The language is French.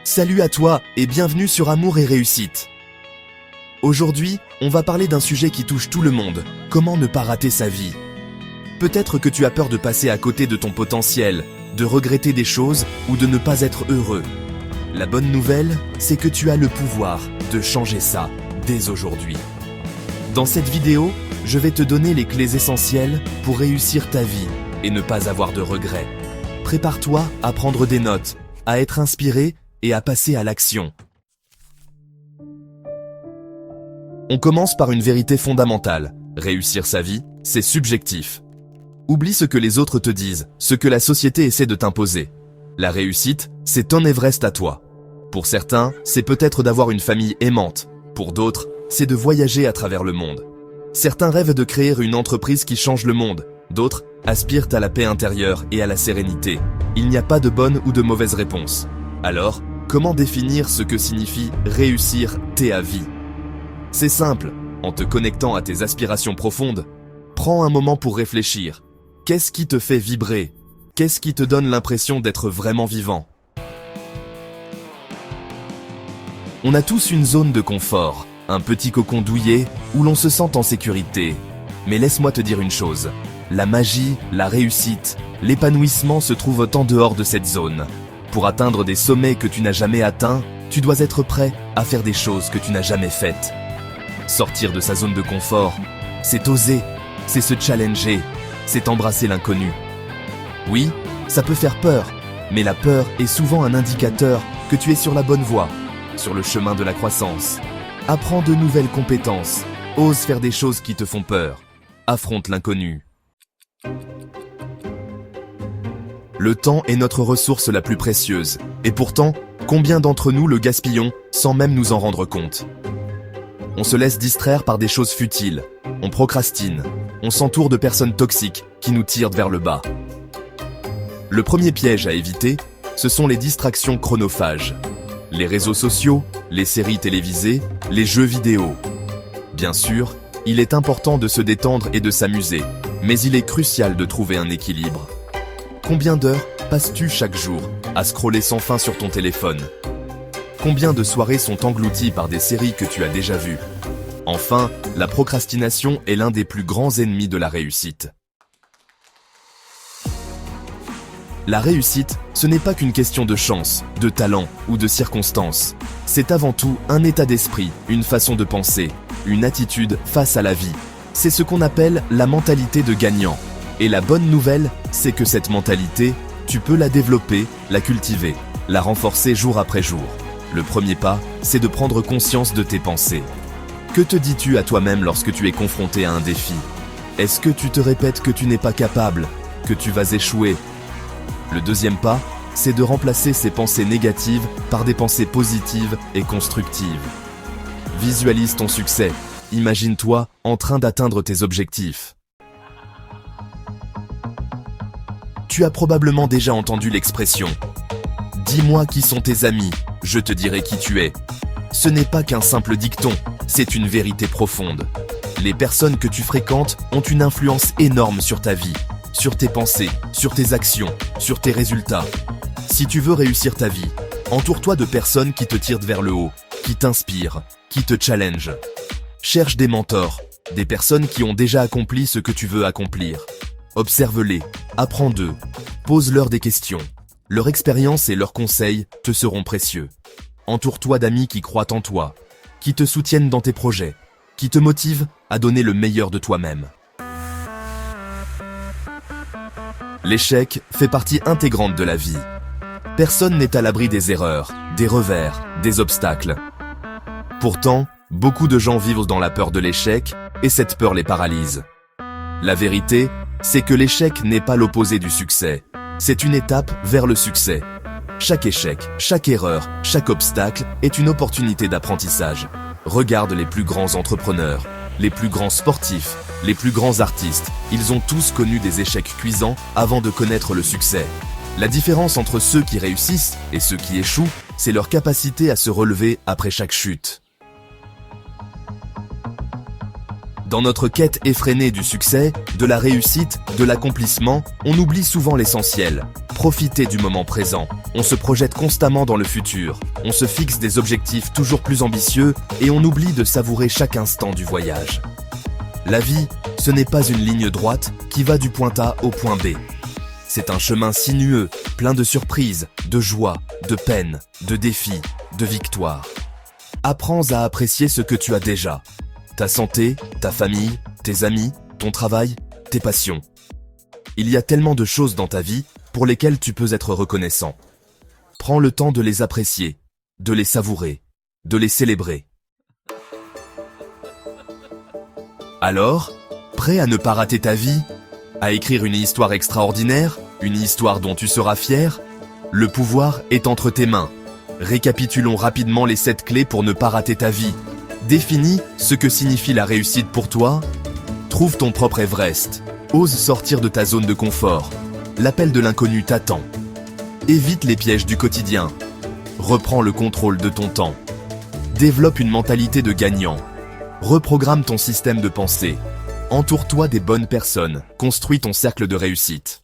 Salut à toi et bienvenue sur Amour et Réussite. Aujourd'hui, on va parler d'un sujet qui touche tout le monde, comment ne pas rater sa vie. Peut-être que tu as peur de passer à côté de ton potentiel, de regretter des choses ou de ne pas être heureux. La bonne nouvelle, c'est que tu as le pouvoir de changer ça dès aujourd'hui. Dans cette vidéo, je vais te donner les clés essentielles pour réussir ta vie et ne pas avoir de regrets. Prépare-toi à prendre des notes, à être inspiré et à passer à l'action. On commence par une vérité fondamentale. Réussir sa vie, c'est subjectif. Oublie ce que les autres te disent, ce que la société essaie de t'imposer. La réussite, c'est ton Everest à toi. Pour certains, c'est peut-être d'avoir une famille aimante. Pour d'autres, c'est de voyager à travers le monde. Certains rêvent de créer une entreprise qui change le monde. D'autres aspirent à la paix intérieure et à la sérénité. Il n'y a pas de bonne ou de mauvaise réponse. Alors, comment définir ce que signifie réussir ta vie ? C'est simple, en te connectant à tes aspirations profondes, prends un moment pour réfléchir. Qu'est-ce qui te fait vibrer ? Qu'est-ce qui te donne l'impression d'être vraiment vivant ? On a tous une zone de confort, un petit cocon douillet où l'on se sent en sécurité. Mais laisse-moi te dire une chose, la magie, la réussite, l'épanouissement se trouvent en dehors de cette zone. Pour atteindre des sommets que tu n'as jamais atteints, tu dois être prêt à faire des choses que tu n'as jamais faites. Sortir de sa zone de confort, c'est oser, c'est se challenger, c'est embrasser l'inconnu. Oui, ça peut faire peur, mais la peur est souvent un indicateur que tu es sur la bonne voie, sur le chemin de la croissance. Apprends de nouvelles compétences, ose faire des choses qui te font peur, affronte l'inconnu. Le temps est notre ressource la plus précieuse, et pourtant, combien d'entre nous le gaspillons sans même nous en rendre compte ? On se laisse distraire par des choses futiles, on procrastine, on s'entoure de personnes toxiques qui nous tirent vers le bas. Le premier piège à éviter, ce sont les distractions chronophages. Les réseaux sociaux, les séries télévisées, les jeux vidéo. Bien sûr, il est important de se détendre et de s'amuser, mais il est crucial de trouver un équilibre. Combien d'heures passes-tu chaque jour à scroller sans fin sur ton téléphone ? Combien de soirées sont englouties par des séries que tu as déjà vues ? Enfin, la procrastination est l'un des plus grands ennemis de la réussite. La réussite, ce n'est pas qu'une question de chance, de talent ou de circonstances. C'est avant tout un état d'esprit, une façon de penser, une attitude face à la vie. C'est ce qu'on appelle la mentalité de gagnant. Et la bonne nouvelle, c'est que cette mentalité, tu peux la développer, la cultiver, la renforcer jour après jour. Le premier pas, c'est de prendre conscience de tes pensées. Que te dis-tu à toi-même lorsque tu es confronté à un défi ? Est-ce que tu te répètes que tu n'es pas capable, que tu vas échouer ? Le deuxième pas, c'est de remplacer ces pensées négatives par des pensées positives et constructives. Visualise ton succès. Imagine-toi en train d'atteindre tes objectifs. Tu as probablement déjà entendu l'expression « Dis-moi qui sont tes amis, je te dirai qui tu es ». Ce n'est pas qu'un simple dicton, c'est une vérité profonde. Les personnes que tu fréquentes ont une influence énorme sur ta vie, sur tes pensées, sur tes actions, sur tes résultats. Si tu veux réussir ta vie, entoure-toi de personnes qui te tirent vers le haut, qui t'inspirent, qui te challengent. Cherche des mentors, des personnes qui ont déjà accompli ce que tu veux accomplir. Observe-les, apprends d'eux, pose-leur des questions. Leur expérience et leurs conseils te seront précieux. Entoure-toi d'amis qui croient en toi, qui te soutiennent dans tes projets, qui te motivent à donner le meilleur de toi-même. L'échec fait partie intégrante de la vie. Personne n'est à l'abri des erreurs, des revers, des obstacles. Pourtant, beaucoup de gens vivent dans la peur de l'échec et cette peur les paralyse. La vérité, c'est que l'échec n'est pas l'opposé du succès. C'est une étape vers le succès. Chaque échec, chaque erreur, chaque obstacle est une opportunité d'apprentissage. Regarde les plus grands entrepreneurs, les plus grands sportifs, les plus grands artistes. Ils ont tous connu des échecs cuisants avant de connaître le succès. La différence entre ceux qui réussissent et ceux qui échouent, c'est leur capacité à se relever après chaque chute. Dans notre quête effrénée du succès, de la réussite, de l'accomplissement, on oublie souvent l'essentiel. Profiter du moment présent. On se projette constamment dans le futur. On se fixe des objectifs toujours plus ambitieux et on oublie de savourer chaque instant du voyage. La vie, ce n'est pas une ligne droite qui va du point A au point B. C'est un chemin sinueux, plein de surprises, de joie, de peine, de défis, de victoires. Apprends à apprécier ce que tu as déjà. Ta santé, ta famille, tes amis, ton travail, tes passions. Il y a tellement de choses dans ta vie pour lesquelles tu peux être reconnaissant. Prends le temps de les apprécier, de les savourer, de les célébrer. Alors, prêt à ne pas rater ta vie? À écrire une histoire extraordinaire? Une histoire dont tu seras fier? Le pouvoir est entre tes mains. Récapitulons rapidement les 7 clés pour ne pas rater ta vie. Définis ce que signifie la réussite pour toi. Trouve ton propre Everest. Ose sortir de ta zone de confort. L'appel de l'inconnu t'attend. Évite les pièges du quotidien. Reprends le contrôle de ton temps. Développe une mentalité de gagnant. Reprogramme ton système de pensée. Entoure-toi des bonnes personnes. Construis ton cercle de réussite.